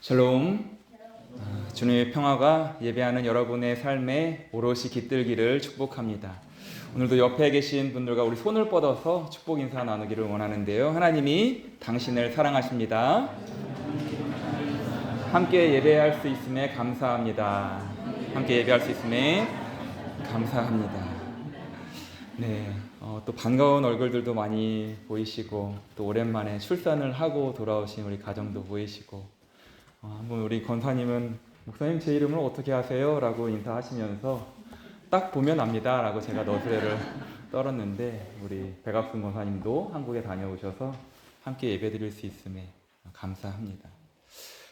샬롬. 주님의 평화가 예배하는 여러분의 삶에 오롯이 깃들기를 축복합니다. 오늘도 옆에 계신 분들과 우리 손을 뻗어서 축복 인사 나누기를 원하는데요. 하나님이 당신을 사랑하십니다. 함께 예배할 수 있음에 감사합니다. 함께 예배할 수 있음에 감사합니다. 네, 또 반가운 얼굴들도 많이 보이시고, 또 오랜만에 출산을 하고 돌아오신 우리 가정도 보이시고, 한번 우리 권사님은 목사님 제 이름을 어떻게 아세요? 라고 인사하시면서 딱 보면 압니다 라고 제가 너스레를 떨었는데, 우리 백악순 권사님도 한국에 다녀오셔서 함께 예배드릴 수 있음에 감사합니다.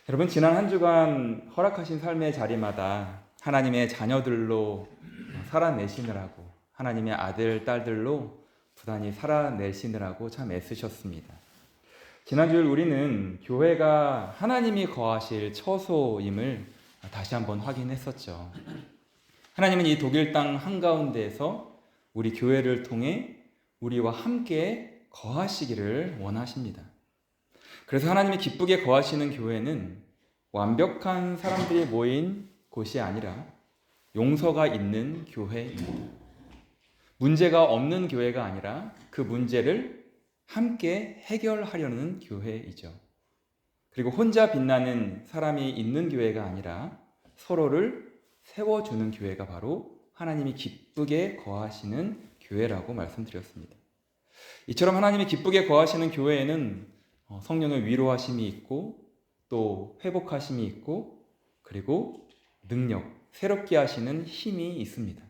여러분, 지난 한 주간 허락하신 삶의 자리마다 하나님의 자녀들로 살아내시느라고, 하나님의 아들, 딸들로 부단히 살아내시느라고 참 애쓰셨습니다. 지난주에 우리는 교회가 하나님이 거하실 처소임을 다시 한번 확인했었죠. 하나님은 이 독일 땅 한가운데에서 우리 교회를 통해 우리와 함께 거하시기를 원하십니다. 그래서 하나님이 기쁘게 거하시는 교회는 완벽한 사람들이 모인 곳이 아니라 용서가 있는 교회입니다. 문제가 없는 교회가 아니라 그 문제를 함께 해결하려는 교회이죠. 그리고 혼자 빛나는 사람이 있는 교회가 아니라 서로를 세워주는 교회가 바로 하나님이 기쁘게 거하시는 교회라고 말씀드렸습니다. 이처럼 하나님이 기쁘게 거하시는 교회에는 성령의 위로하심이 있고, 또 회복하심이 있고, 그리고 능력, 새롭게 하시는 힘이 있습니다.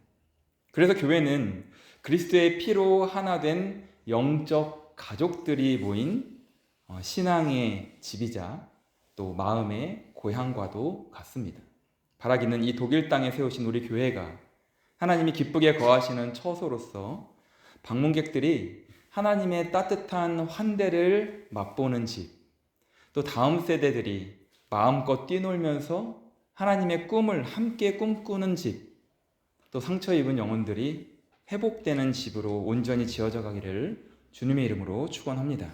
그래서 교회는 그리스도의 피로 하나 된 영적 가족들이 모인 신앙의 집이자 또 마음의 고향과도 같습니다. 바라기는 이 독일 땅에 세우신 우리 교회가 하나님이 기쁘게 거하시는 처소로서 방문객들이 하나님의 따뜻한 환대를 맛보는 집, 또 다음 세대들이 마음껏 뛰놀면서 하나님의 꿈을 함께 꿈꾸는 집, 또 상처 입은 영혼들이 회복되는 집으로 온전히 지어져 가기를 주님의 이름으로 축원합니다.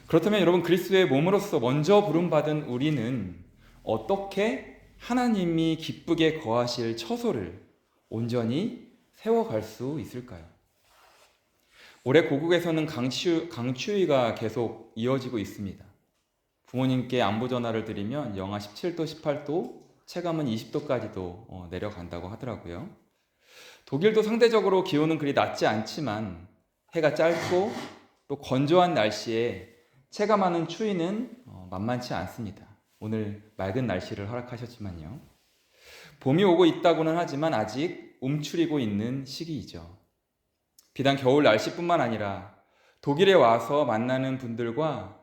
그렇다면 여러분, 그리스도의 몸으로서 먼저 부름받은 우리는 어떻게 하나님이 기쁘게 거하실 처소를 온전히 세워갈 수 있을까요? 올해 고국에서는 강추위가 계속 이어지고 있습니다. 부모님께 안부 전화를 드리면 영하 17도, 18도, 체감은 20도까지도 내려간다고 하더라고요. 독일도 상대적으로 기온은 그리 낮지 않지만 해가 짧고 또 건조한 날씨에 체감하는 추위는 만만치 않습니다. 오늘 맑은 날씨를 허락하셨지만요. 봄이 오고 있다고는 하지만 아직 움츠리고 있는 시기이죠. 비단 겨울 날씨뿐만 아니라 독일에 와서 만나는 분들과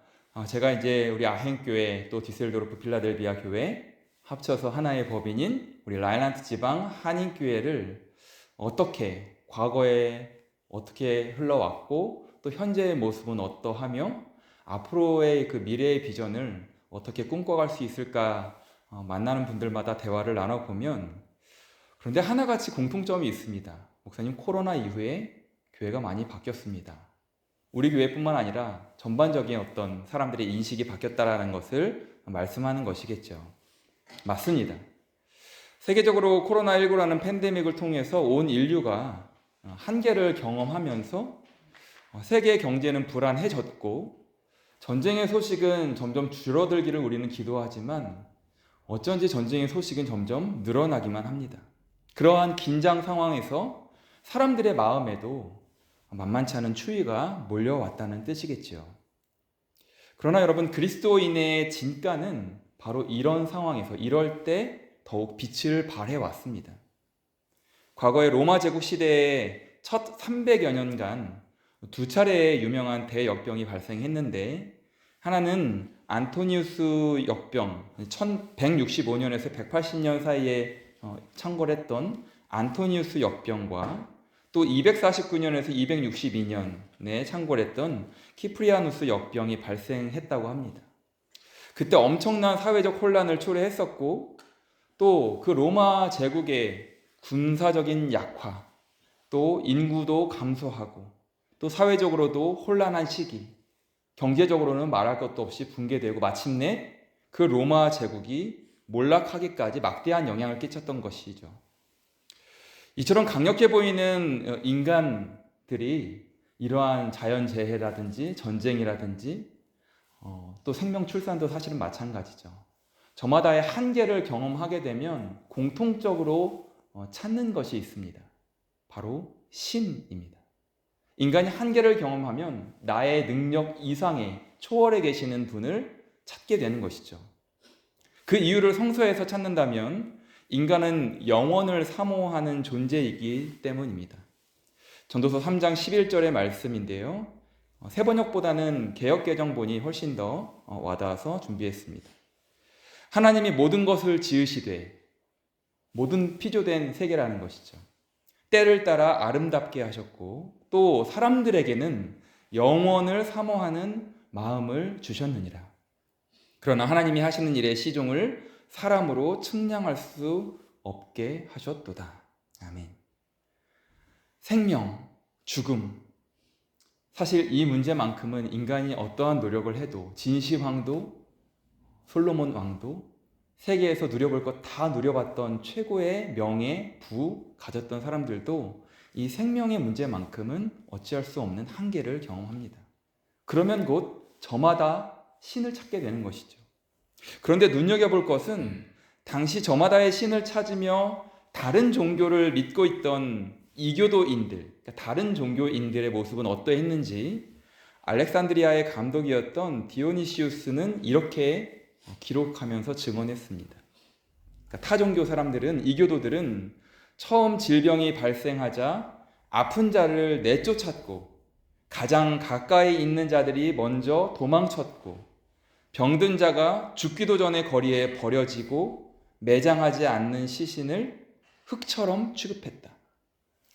제가 이제 우리 아헨교회, 또 디셀도르프 필라델비아 교회 합쳐서 하나의 법인인 우리 라인란트 지방 한인교회를 어떻게, 과거에 어떻게 흘러왔고 또 현재의 모습은 어떠하며 앞으로의 그 미래의 비전을 어떻게 꿈꿔갈 수 있을까 만나는 분들마다 대화를 나눠보면, 그런데 하나같이 공통점이 있습니다. 목사님, 코로나 이후에 교회가 많이 바뀌었습니다. 우리 교회뿐만 아니라 전반적인 어떤 사람들의 인식이 바뀌었다라는 것을 말씀하는 것이겠죠. 맞습니다. 세계적으로 코로나19라는 팬데믹을 통해서 온 인류가 한계를 경험하면서 세계 경제는 불안해졌고, 전쟁의 소식은 점점 줄어들기를 우리는 기도하지만 어쩐지 전쟁의 소식은 점점 늘어나기만 합니다. 그러한 긴장 상황에서 사람들의 마음에도 만만치 않은 추위가 몰려왔다는 뜻이겠죠. 그러나 여러분, 그리스도인의 진가는 바로 이런 상황에서, 이럴 때 더욱 빛을 발해왔습니다. 과거의 로마 제국 시대의 첫 300여 년간 두 차례의 유명한 대역병이 발생했는데, 하나는 안토니우스 역병, 1165년에서 180년 사이에 창궐했던 안토니우스 역병과 또 249년에서 262년에 창궐했던 키프리아누스 역병이 발생했다고 합니다. 그때 엄청난 사회적 혼란을 초래했었고, 또 그 로마 제국의 군사적인 약화, 또 인구도 감소하고, 또 사회적으로도 혼란한 시기, 경제적으로는 말할 것도 없이 붕괴되고, 마침내 그 로마 제국이 몰락하기까지 막대한 영향을 끼쳤던 것이죠. 이처럼 강력해 보이는 인간들이 이러한 자연재해라든지 전쟁이라든지 또 생명 출산도 사실은 마찬가지죠. 저마다의 한계를 경험하게 되면 공통적으로 찾는 것이 있습니다. 바로 신입니다. 인간이 한계를 경험하면 나의 능력 이상의 초월에 계시는 분을 찾게 되는 것이죠. 그 이유를 성서에서 찾는다면 인간은 영원을 사모하는 존재이기 때문입니다. 전도서 3장 11절의 말씀인데요. 새 번역보다는 개역개정본이 훨씬 더 와닿아서 준비했습니다. 하나님이 모든 것을 지으시되, 모든 피조된 세계라는 것이죠. 때를 따라 아름답게 하셨고 또 사람들에게는 영원을 사모하는 마음을 주셨느니라. 그러나 하나님이 하시는 일의 시종을 사람으로 측량할 수 없게 하셨도다. 아멘. 생명, 죽음. 사실 이 문제만큼은 인간이 어떠한 노력을 해도 진시 왕도, 솔로몬 왕도 세계에서 누려볼 것 다 누려봤던 최고의 명예, 부 가졌던 사람들도 이 생명의 문제만큼은 어찌할 수 없는 한계를 경험합니다. 그러면 곧 저마다 신을 찾게 되는 것이죠. 그런데 눈여겨볼 것은 당시 저마다의 신을 찾으며 다른 종교를 믿고 있던 이교도인들, 그러니까 다른 종교인들의 모습은 어떠했는지 알렉산드리아의 감독이었던 디오니시우스는 이렇게 기록하면서 증언했습니다. 그러니까 타 종교 사람들은, 이교도들은 처음 질병이 발생하자 아픈 자를 내쫓았고 가장 가까이 있는 자들이 먼저 도망쳤고 병든 자가 죽기도 전에 거리에 버려지고 매장하지 않는 시신을 흙처럼 취급했다.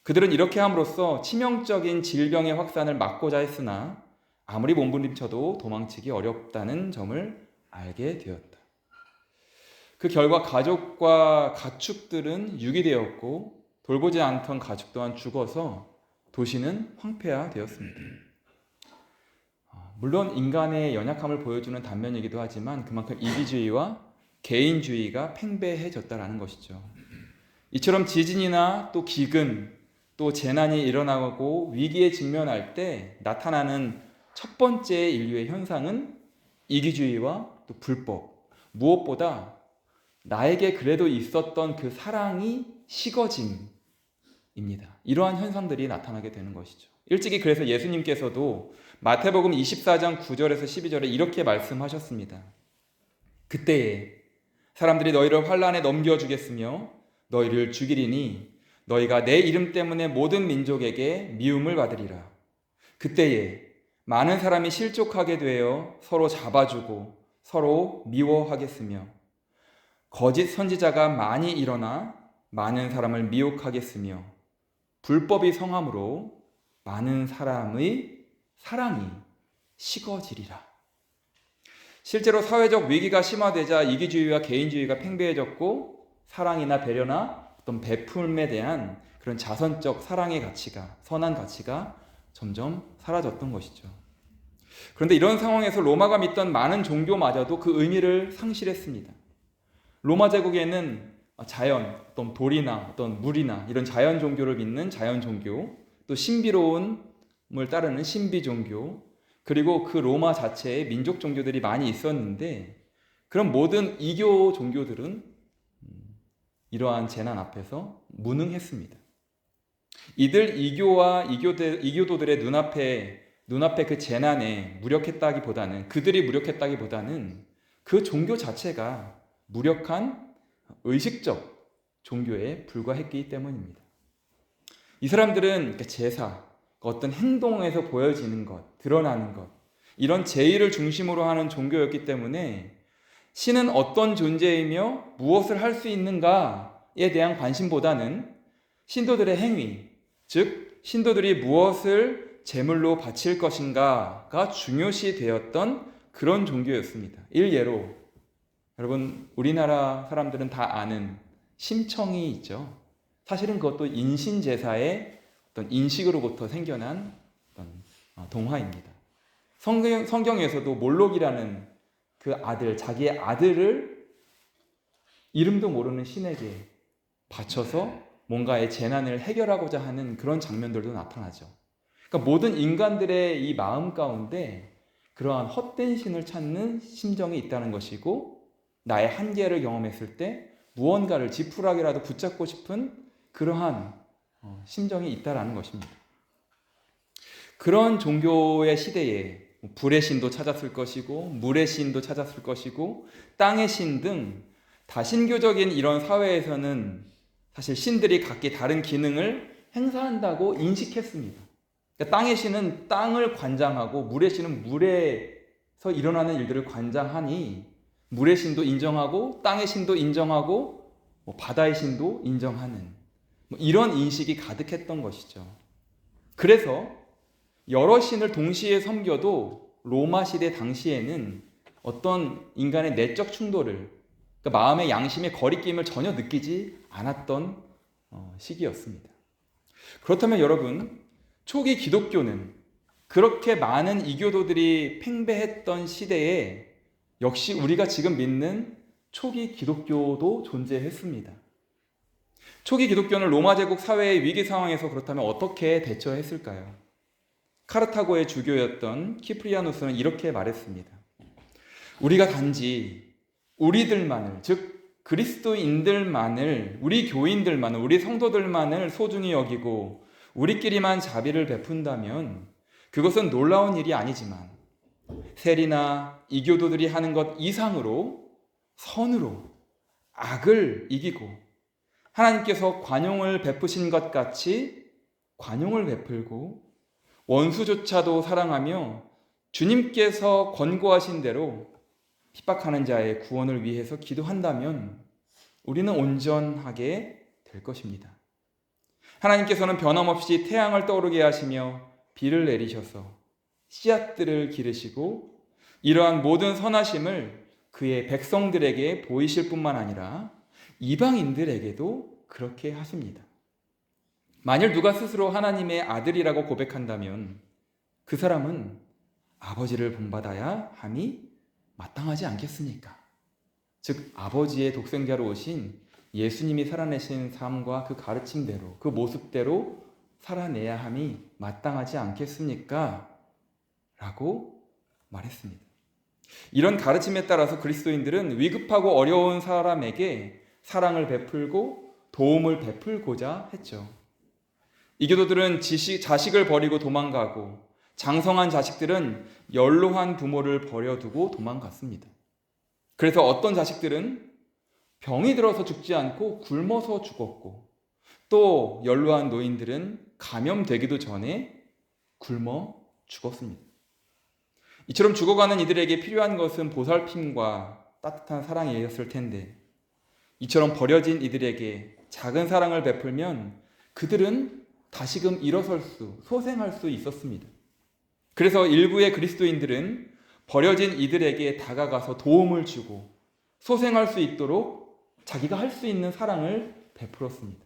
그들은 이렇게 함으로써 치명적인 질병의 확산을 막고자 했으나 아무리 몸부림쳐도 도망치기 어렵다는 점을 알게 되었다. 그 결과 가족과 가축들은 유기되었고 돌보지 않던 가축 또한 죽어서 도시는 황폐화되었습니다. 물론 인간의 연약함을 보여주는 단면이기도 하지만 그만큼 이기주의와 개인주의가 팽배해졌다는 것이죠. 이처럼 지진이나 또 기근, 또 재난이 일어나고 위기에 직면할 때 나타나는 첫 번째 인류의 현상은 이기주의와 또 불법, 무엇보다 나에게 그래도 있었던 그 사랑이 식어짐입니다. 이러한 현상들이 나타나게 되는 것이죠. 일찍이 그래서 예수님께서도 마태복음 24장 9절에서 12절에 이렇게 말씀하셨습니다. 그때에 사람들이 너희를 환난에 넘겨주겠으며 너희를 죽이리니 너희가 내 이름 때문에 모든 민족에게 미움을 받으리라. 그때에 많은 사람이 실족하게 되어 서로 잡아주고 서로 미워하겠으며 거짓 선지자가 많이 일어나 많은 사람을 미혹하겠으며 불법이 성함으로 많은 사람의 사랑이 식어지리라. 실제로 사회적 위기가 심화되자 이기주의와 개인주의가 팽배해졌고 사랑이나 배려나 어떤 베품에 대한 그런 자선적 사랑의 가치가, 선한 가치가 점점 사라졌던 것이죠. 그런데 이런 상황에서 로마가 믿던 많은 종교마저도 그 의미를 상실했습니다. 로마 제국에는 자연, 어떤 돌이나 어떤 물이나 이런 자연 종교를 믿는 자연 종교, 또 신비로움을 따르는 신비 종교, 그리고 그 로마 자체에 민족 종교들이 많이 있었는데 그런 모든 이교 종교들은 이러한 재난 앞에서 무능했습니다. 이들 이교와 이교도들의 눈앞에 그 재난에 무력했다기보다는 그들이 무력했다기보다는 그 종교 자체가 무력한 의식적 종교에 불과했기 때문입니다. 이 사람들은 제사, 어떤 행동에서 보여지는 것, 드러나는 것, 이런 제의를 중심으로 하는 종교였기 때문에 신은 어떤 존재이며 무엇을 할 수 있는가에 대한 관심보다는 신도들의 행위, 즉 신도들이 무엇을 제물로 바칠 것인가가 중요시 되었던 그런 종교였습니다. 일례로 여러분 우리나라 사람들은 다 아는 심청이 있죠. 사실은 그것도 인신제사의 어떤 인식으로부터 생겨난 어떤 동화입니다. 성경에서도 몰록이라는 그 아들, 자기의 아들을 이름도 모르는 신에게 바쳐서 뭔가의 재난을 해결하고자 하는 그런 장면들도 나타나죠. 그러니까 모든 인간들의 이 마음 가운데 그러한 헛된 신을 찾는 심정이 있다는 것이고, 나의 한계를 경험했을 때 무언가를 지푸라기라도 붙잡고 싶은 그러한 심정이 있다라는 것입니다. 그런 종교의 시대에 불의 신도 찾았을 것이고, 물의 신도 찾았을 것이고, 땅의 신 등 다신교적인 이런 사회에서는 사실 신들이 각기 다른 기능을 행사한다고 인식했습니다. 그러니까 땅의 신은 땅을 관장하고, 물의 신은 물에서 일어나는 일들을 관장하니, 물의 신도 인정하고 땅의 신도 인정하고 바다의 신도 인정하는 이런 인식이 가득했던 것이죠. 그래서 여러 신을 동시에 섬겨도 로마 시대 당시에는 어떤 인간의 내적 충돌을, 그러니까 마음의 양심의 거리낌을 전혀 느끼지 않았던 시기였습니다. 그렇다면 여러분, 초기 기독교는 그렇게 많은 이교도들이 팽배했던 시대에 역시 우리가 지금 믿는 초기 기독교도 존재했습니다. 초기 기독교는 로마 제국 사회의 위기 상황에서 그렇다면 어떻게 대처했을까요? 카르타고의 주교였던 키프리아누스는 이렇게 말했습니다. 우리가 단지 우리들만을, 즉 그리스도인들만을, 우리 교인들만을, 우리 성도들만을 소중히 여기고 우리끼리만 자비를 베푼다면 그것은 놀라운 일이 아니지만, 세리나 이교도들이 하는 것 이상으로 선으로 악을 이기고 하나님께서 관용을 베푸신 것 같이 관용을 베풀고 원수조차도 사랑하며 주님께서 권고하신 대로 핍박하는 자의 구원을 위해서 기도한다면 우리는 온전하게 될 것입니다. 하나님께서는 변함없이 태양을 떠오르게 하시며 비를 내리셔서 씨앗들을 기르시고 이러한 모든 선하심을 그의 백성들에게 보이실 뿐만 아니라 이방인들에게도 그렇게 하십니다. 만일 누가 스스로 하나님의 아들이라고 고백한다면 그 사람은 아버지를 본받아야 함이 마땅하지 않겠습니까? 즉 아버지의 독생자로 오신 예수님이 살아내신 삶과 그 가르침대로, 그 모습대로 살아내야 함이 마땅하지 않겠습니까? 라고 말했습니다. 이런 가르침에 따라서 그리스도인들은 위급하고 어려운 사람에게 사랑을 베풀고 도움을 베풀고자 했죠. 이교도들은 자식을 버리고 도망가고, 장성한 자식들은 연로한 부모를 버려두고 도망갔습니다. 그래서 어떤 자식들은 병이 들어서 죽지 않고 굶어서 죽었고, 또 연로한 노인들은 감염되기도 전에 굶어 죽었습니다. 이처럼 죽어가는 이들에게 필요한 것은 보살핌과 따뜻한 사랑이었을 텐데, 이처럼 버려진 이들에게 작은 사랑을 베풀면 그들은 다시금 일어설 소생할 수 있었습니다. 그래서 일부의 그리스도인들은 버려진 이들에게 다가가서 도움을 주고 소생할 수 있도록 자기가 할 수 있는 사랑을 베풀었습니다.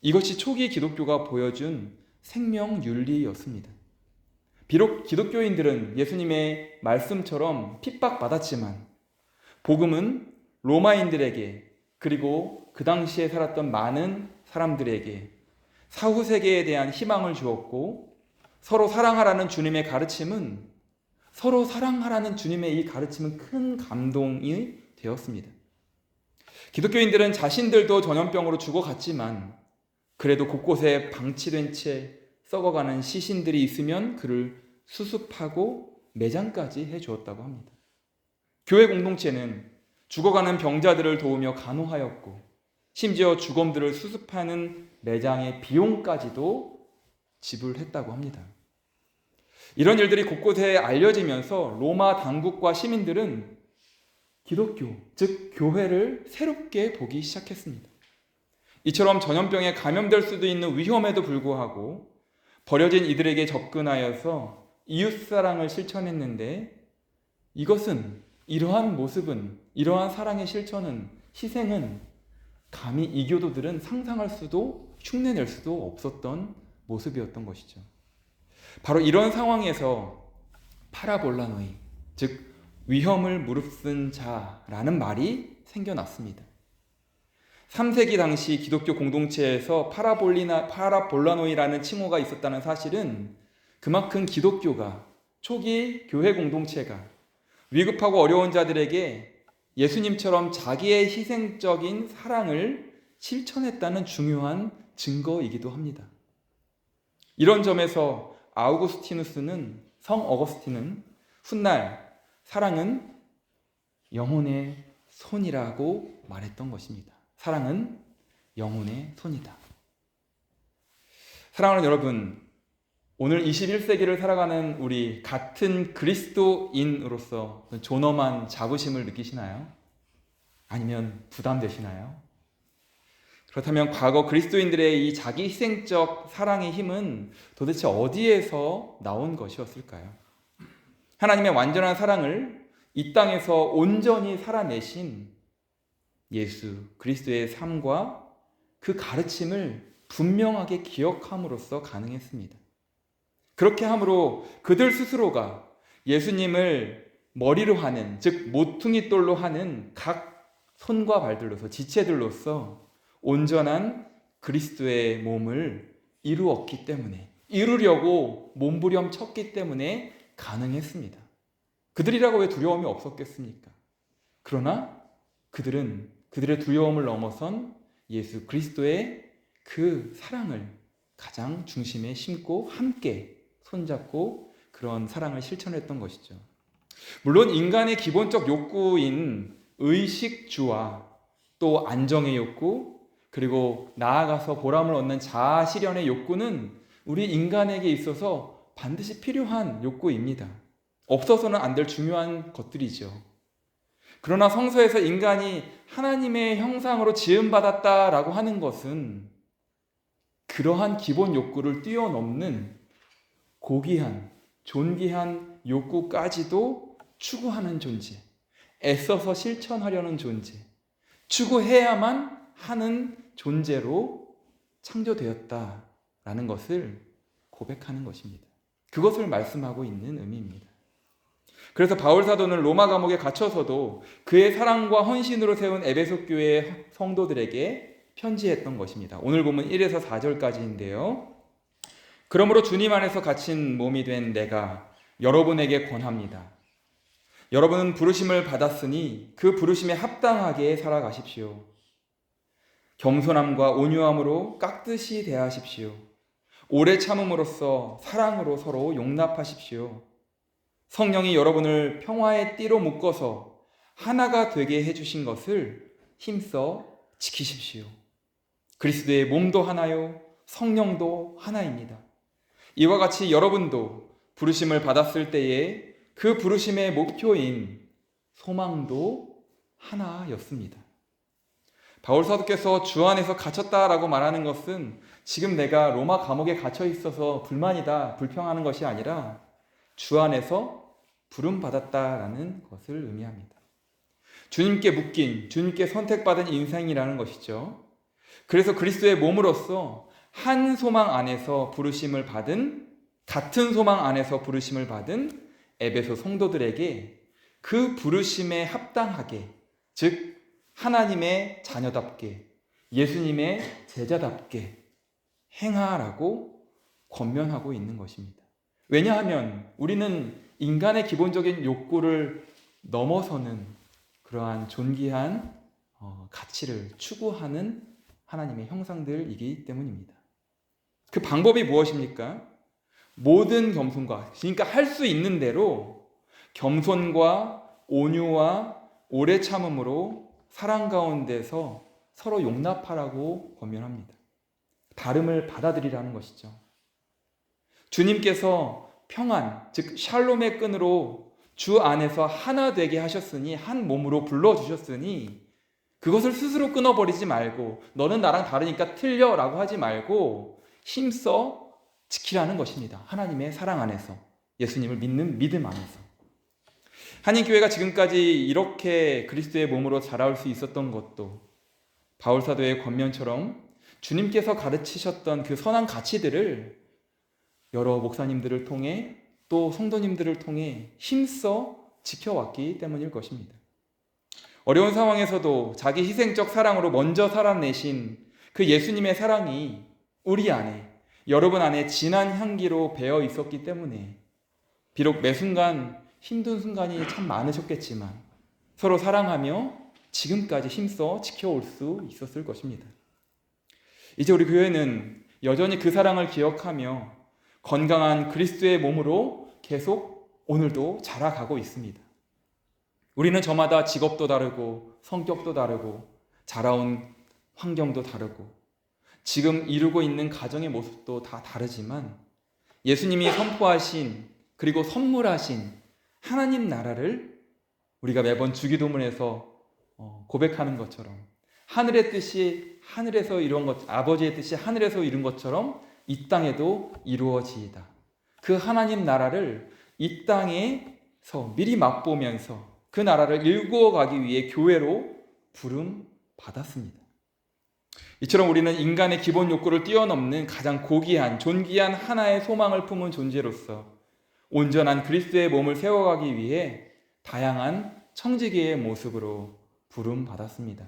이것이 초기 기독교가 보여준 생명윤리였습니다. 비록 기독교인들은 예수님의 말씀처럼 핍박받았지만 복음은 로마인들에게, 그리고 그 당시에 살았던 많은 사람들에게 사후 세계에 대한 희망을 주었고, 서로 사랑하라는 주님의 가르침은 이 가르침은 큰 감동이 되었습니다. 기독교인들은 자신들도 전염병으로 죽어갔지만 그래도 곳곳에 방치된 채 썩어가는 시신들이 있으면 그를 수습하고 매장까지 해주었다고 합니다. 교회 공동체는 죽어가는 병자들을 도우며 간호하였고, 심지어 죽음들을 수습하는 매장의 비용까지도 지불했다고 합니다. 이런 일들이 곳곳에 알려지면서 로마 당국과 시민들은 기독교, 즉 교회를 새롭게 보기 시작했습니다. 이처럼 전염병에 감염될 수도 있는 위험에도 불구하고 버려진 이들에게 접근하여서 이웃사랑을 실천했는데, 이러한 모습은, 이러한 사랑의 실천은, 희생은 감히 이교도들은 상상할 수도 흉내낼 수도 없었던 모습이었던 것이죠. 바로 이런 상황에서 파라볼라노이, 즉 위험을 무릅쓴 자라는 말이 생겨났습니다. 3세기 당시 기독교 공동체에서 파라볼라노이라는 칭호가 있었다는 사실은 그만큼 기독교가, 초기 교회 공동체가 위급하고 어려운 자들에게 예수님처럼 자기의 희생적인 사랑을 실천했다는 중요한 증거이기도 합니다. 이런 점에서 성 어거스틴은 훗날 사랑은 영혼의 손이라고 말했던 것입니다. 사랑은 영혼의 손이다. 사랑하는 여러분, 오늘 21세기를 살아가는 우리 같은 그리스도인으로서 존엄한 자부심을 느끼시나요? 아니면 부담되시나요? 그렇다면 과거 그리스도인들의 이 자기 희생적 사랑의 힘은 도대체 어디에서 나온 것이었을까요? 하나님의 완전한 사랑을 이 땅에서 온전히 살아내신 예수 그리스도의 삶과 그 가르침을 분명하게 기억함으로써 가능했습니다. 그렇게 함으로 그들 스스로가 예수님을 머리로 하는, 즉 모퉁이 돌로 하는 각 손과 발들로서, 지체들로서 온전한 그리스도의 몸을 이루려고 몸부림 쳤기 때문에 가능했습니다. 그들이라고 왜 두려움이 없었겠습니까? 그러나 그들은 그들의 두려움을 넘어선 예수 그리스도의 그 사랑을 가장 중심에 심고 함께 손잡고 그런 사랑을 실천했던 것이죠. 물론 인간의 기본적 욕구인 의식주와 또 안정의 욕구, 그리고 나아가서 보람을 얻는 자아 실현의 욕구는 우리 인간에게 있어서 반드시 필요한 욕구입니다. 없어서는 안 될 중요한 것들이죠. 그러나 성서에서 인간이 하나님의 형상으로 지음받았다라고 하는 것은 그러한 기본 욕구를 뛰어넘는 고귀한, 존귀한 욕구까지도 추구하는 존재, 애써서 실천하려는 존재, 추구해야만 하는 존재로 창조되었다라는 것을 고백하는 것입니다. 그것을 말씀하고 있는 의미입니다. 그래서 바울 사도는 로마 감옥에 갇혀서도 그의 사랑과 헌신으로 세운 에베소 교회 성도들에게 편지했던 것입니다. 오늘 보면 1에서 4절까지인데요. 그러므로 주님 안에서 갇힌 몸이 된 내가 여러분에게 권합니다. 여러분은 부르심을 받았으니 그 부르심에 합당하게 살아가십시오. 겸손함과 온유함으로 깍듯이 대하십시오. 오래 참음으로써 사랑으로 서로 용납하십시오. 성령이 여러분을 평화의 띠로 묶어서 하나가 되게 해주신 것을 힘써 지키십시오. 그리스도의 몸도 하나요, 성령도 하나입니다. 이와 같이 여러분도 부르심을 받았을 때에 그 부르심의 목표인 소망도 하나였습니다. 바울 사도께서 주 안에서 갇혔다라고 말하는 것은 지금 내가 로마 감옥에 갇혀 있어서 불만이다, 불평하는 것이 아니라 주 안에서 부름받았다라는 것을 의미합니다. 주님께 묶인, 주님께 선택받은 인생이라는 것이죠. 그래서 그리스도의 몸으로서 한 소망 안에서 부르심을 받은, 같은 소망 안에서 부르심을 받은 에베소 성도들에게 그 부르심에 합당하게, 즉 하나님의 자녀답게, 예수님의 제자답게 행하라고 권면하고 있는 것입니다. 왜냐하면 우리는 인간의 기본적인 욕구를 넘어서는 그러한 존귀한 가치를 추구하는 하나님의 형상들이기 때문입니다. 그 방법이 무엇입니까? 모든 겸손과, 그러니까 할 수 있는 대로 겸손과 온유와 오래 참음으로 사랑 가운데서 서로 용납하라고 권면합니다. 다름을 받아들이라는 것이죠. 주님께서 평안, 즉 샬롬의 끈으로 주 안에서 하나 되게 하셨으니, 한 몸으로 불러주셨으니 그것을 스스로 끊어버리지 말고, 너는 나랑 다르니까 틀려 라고 하지 말고 힘써 지키라는 것입니다. 하나님의 사랑 안에서, 예수님을 믿는 믿음 안에서. 한인교회가 지금까지 이렇게 그리스도의 몸으로 자라올 수 있었던 것도 바울 사도의 권면처럼 주님께서 가르치셨던 그 선한 가치들을 여러 목사님들을 통해 또 성도님들을 통해 힘써 지켜왔기 때문일 것입니다. 어려운 상황에서도 자기 희생적 사랑으로 먼저 살아내신 그 예수님의 사랑이 우리 안에, 여러분 안에 진한 향기로 배어 있었기 때문에 비록 매 순간 힘든 순간이 참 많으셨겠지만 서로 사랑하며 지금까지 힘써 지켜올 수 있었을 것입니다. 이제 우리 교회는 여전히 그 사랑을 기억하며 건강한 그리스도의 몸으로 계속 오늘도 자라가고 있습니다. 우리는 저마다 직업도 다르고 성격도 다르고 자라온 환경도 다르고 지금 이루고 있는 가정의 모습도 다 다르지만 예수님이 선포하신 그리고 선물하신 하나님 나라를 우리가 매번 주기도문에서 고백하는 것처럼 하늘의 뜻이 하늘에서 이룬 것, 아버지의 뜻이 하늘에서 이룬 것처럼 이 땅에도 이루어지이다. 그 하나님 나라를 이 땅에서 미리 맛보면서 그 나라를 일구어 가기 위해 교회로 부름 받았습니다. 이처럼 우리는 인간의 기본 욕구를 뛰어넘는 가장 고귀한, 존귀한 하나의 소망을 품은 존재로서 온전한 그리스도의 몸을 세워가기 위해 다양한 청지기의 모습으로 부름 받았습니다.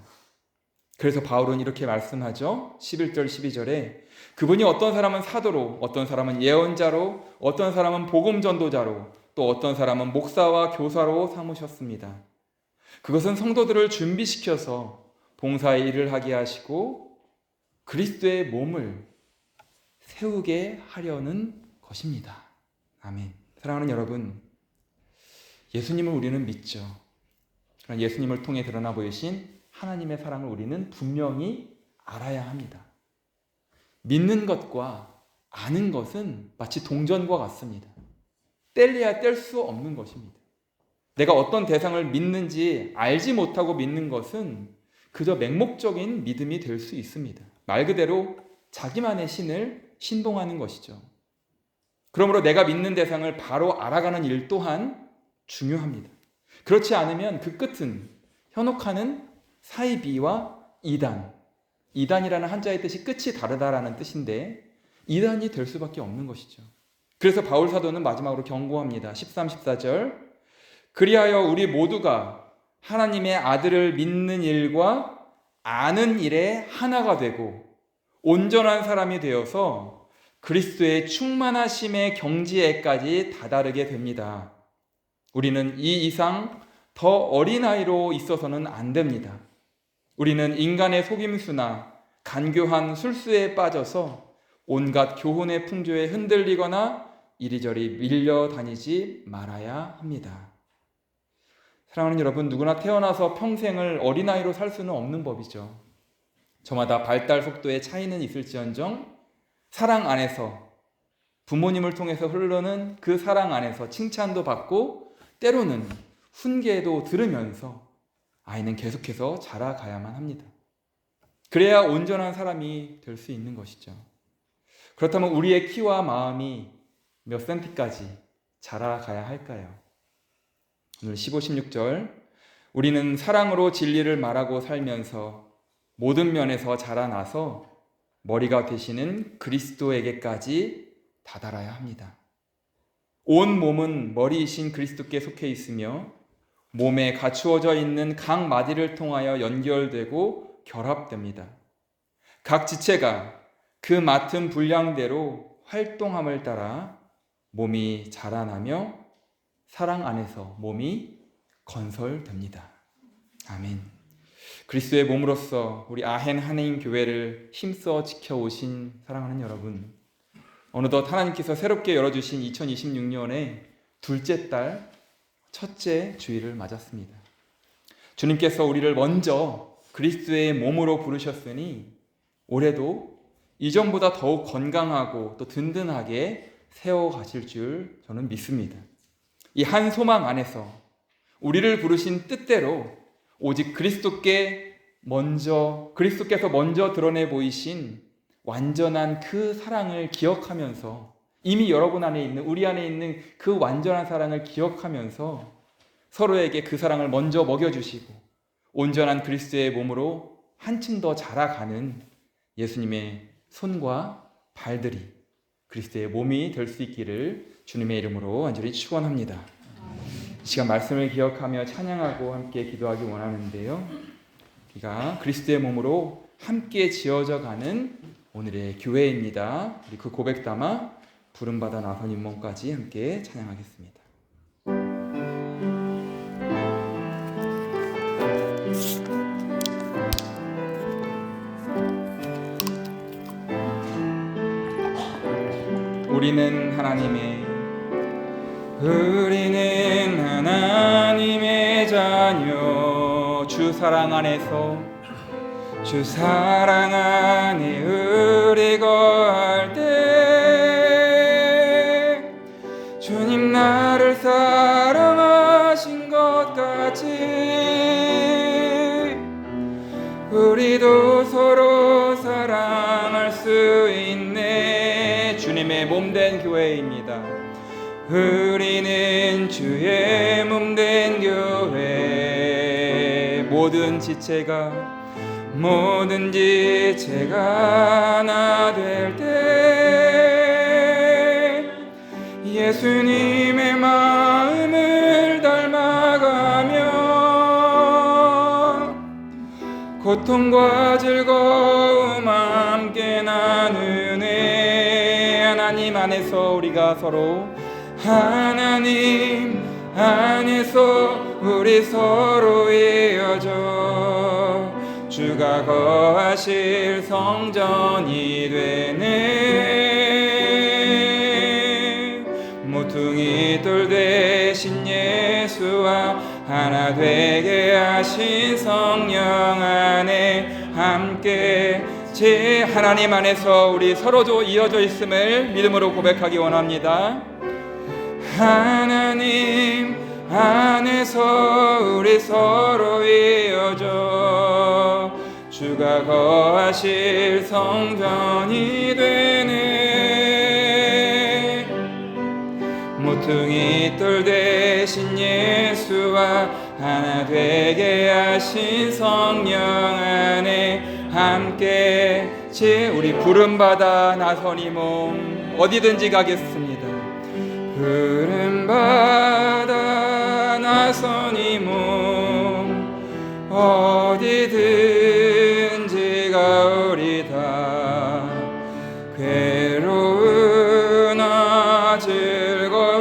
그래서 바울은 이렇게 말씀하죠. 11절 12절에 그분이 어떤 사람은 사도로, 어떤 사람은 예언자로, 어떤 사람은 복음 전도자로, 또 어떤 사람은 목사와 교사로 삼으셨습니다. 그것은 성도들을 준비시켜서 봉사의 일을 하게 하시고 그리스도의 몸을 세우게 하려는 것입니다. 아멘. 사랑하는 여러분, 예수님을 우리는 믿죠. 그러나 예수님을 통해 드러나 보이신 하나님의 사랑을 우리는 분명히 알아야 합니다. 믿는 것과 아는 것은 마치 동전과 같습니다. 뗄래야 뗄 수 없는 것입니다. 내가 어떤 대상을 믿는지 알지 못하고 믿는 것은 그저 맹목적인 믿음이 될 수 있습니다. 말 그대로 자기만의 신을 신봉하는 것이죠. 그러므로 내가 믿는 대상을 바로 알아가는 일 또한 중요합니다. 그렇지 않으면 그 끝은 현혹하는 사이비와 이단, 이단이라는 한자의 뜻이 끝이 다르다라는 뜻인데 이단이 될 수밖에 없는 것이죠. 그래서 바울 사도는 마지막으로 경고합니다. 13, 14절 그리하여 우리 모두가 하나님의 아들을 믿는 일과 아는 일에 하나가 되고 온전한 사람이 되어서 그리스도의 충만하심의 경지에까지 다다르게 됩니다. 우리는 이 이상 더 어린아이로 있어서는 안 됩니다. 우리는 인간의 속임수나 간교한 술수에 빠져서 온갖 교훈의 풍조에 흔들리거나 이리저리 밀려다니지 말아야 합니다. 사랑하는 여러분, 누구나 태어나서 평생을 어린아이로 살 수는 없는 법이죠. 저마다 발달 속도의 차이는 있을지언정 사랑 안에서 부모님을 통해서 흐르는 그 사랑 안에서 칭찬도 받고 때로는 훈계도 들으면서 아이는 계속해서 자라가야만 합니다. 그래야 온전한 사람이 될 수 있는 것이죠. 그렇다면 우리의 키와 마음이 몇 센티까지 자라가야 할까요? 오늘 15, 16절 우리는 사랑으로 진리를 말하고 살면서 모든 면에서 자라나서 머리가 되시는 그리스도에게까지 다다라야 합니다. 온 몸은 머리이신 그리스도께 속해 있으며 몸에 갖추어져 있는 각 마디를 통하여 연결되고 결합됩니다. 각 지체가 그 맡은 분량대로 활동함을 따라 몸이 자라나며 사랑 안에서 몸이 건설됩니다. 아멘. 그리스도의 몸으로서 우리 아헨 하나님 교회를 힘써 지켜오신 사랑하는 여러분, 어느덧 하나님께서 새롭게 열어주신 2026년에 둘째 달 첫째 주일을 맞았습니다. 주님께서 우리를 먼저 그리스도의 몸으로 부르셨으니 올해도 이전보다 더욱 건강하고 또 든든하게 세워가실 줄 저는 믿습니다. 이 한 소망 안에서 우리를 부르신 뜻대로 오직 그리스도께서 먼저 드러내 보이신 완전한 그 사랑을 기억하면서 이미 여러분 안에 있는 우리 안에 있는 그 완전한 사랑을 기억하면서 서로에게 그 사랑을 먼저 먹여주시고 온전한 그리스도의 몸으로 한층 더 자라가는 예수님의 손과 발들이 그리스도의 몸이 될 수 있기를 주님의 이름으로 간절히 축원합니다. 이 시간 말씀을 기억하며 찬양하고 함께 기도하기 원하는데요. 우리가 그리스도의 몸으로 함께 지어져 가는 오늘의 교회입니다. 우리 그 고백 담아 부름받아 나선 잇몸까지 함께 찬양하겠습니다. 우리는 하나님의 자녀, 주 사랑 안에 우리 거할 때 주님 나를 사랑하신 것 같이 우리도 서로 사랑할 수 있네. 주님의 몸된 교회입니다. 우리는 주의 몸된 교회. 모든 지체가 하나 될 때 예수님의 마음을 닮아가며 고통과 즐거움 함께 나누네. 하나님 안에서 우리가 서로, 하나님 안에서 우리 서로 이어져 주가 거하실 성전이 되네. 모퉁이 돌 되신 예수와 하나 되게 하신 성령 안에 함께 하나님 안에서 우리 서로 이어져 있음을 믿음으로 고백하기 원합니다. 하나님 안에서 우리 서로 이어져 주가 거하실 성전이 되네. 모퉁이 돌 되신 예수와 하나 되게 하신 성령 안에 함께 우리 부름받아 나선 이 몸 어디든지 가겠습니다. 부름받아 나선 이 몸 어디든지 가오리다. 괴로우나 즐거우나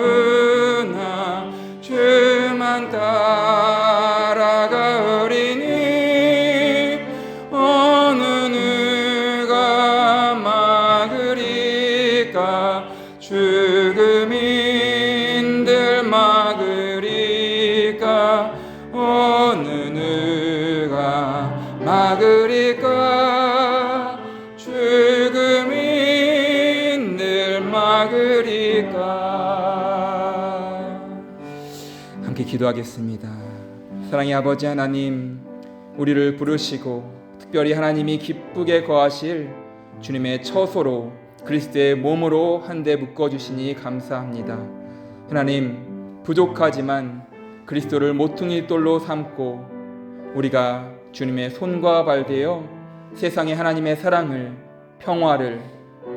주만 따라가오리니 어느 누가 막으리까. 죽음인들 막으리까. 어느 누가 막으리까. 죽음인들 막으리까. 함께 기도하겠습니다. 사랑의 아버지 하나님, 우리를 부르시고 특별히 하나님이 기쁘게 거하실 주님의 처소로 그리스도의 몸으로 한데 묶어주시니 감사합니다. 하나님, 부족하지만 그리스도를 모퉁이 돌로 삼고 우리가 주님의 손과 발 되어 세상에 하나님의 사랑을, 평화를,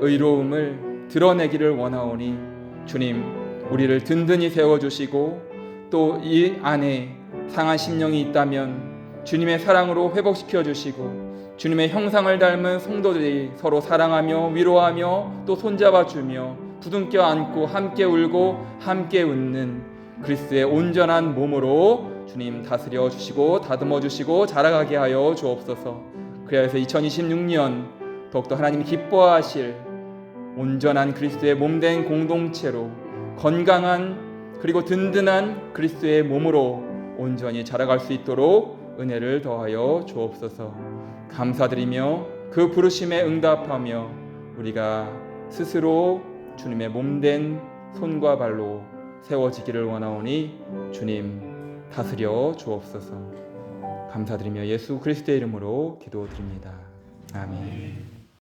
의로움을 드러내기를 원하오니 주님, 우리를 든든히 세워주시고 또 이 안에 상한 심령이 있다면 주님의 사랑으로 회복시켜 주시고 주님의 형상을 닮은 성도들이 서로 사랑하며 위로하며 또 손잡아주며 부둥켜 안고 함께 울고 함께 웃는 그리스도의 온전한 몸으로 주님 다스려 주시고 다듬어 주시고 자라가게 하여 주옵소서. 그래서 2026년 더욱더 하나님이 기뻐하실 온전한 그리스도의 몸된 공동체로 건강한 그리고 든든한 그리스도의 몸으로 온전히 자라갈 수 있도록 은혜를 더하여 주옵소서. 감사드리며 그 부르심에 응답하며 우리가 스스로 주님의 몸된 손과 발로 세워지기를 원하오니 주님 다스려 주옵소서. 감사드리며 예수 그리스도의 이름으로 기도드립니다. 아멘.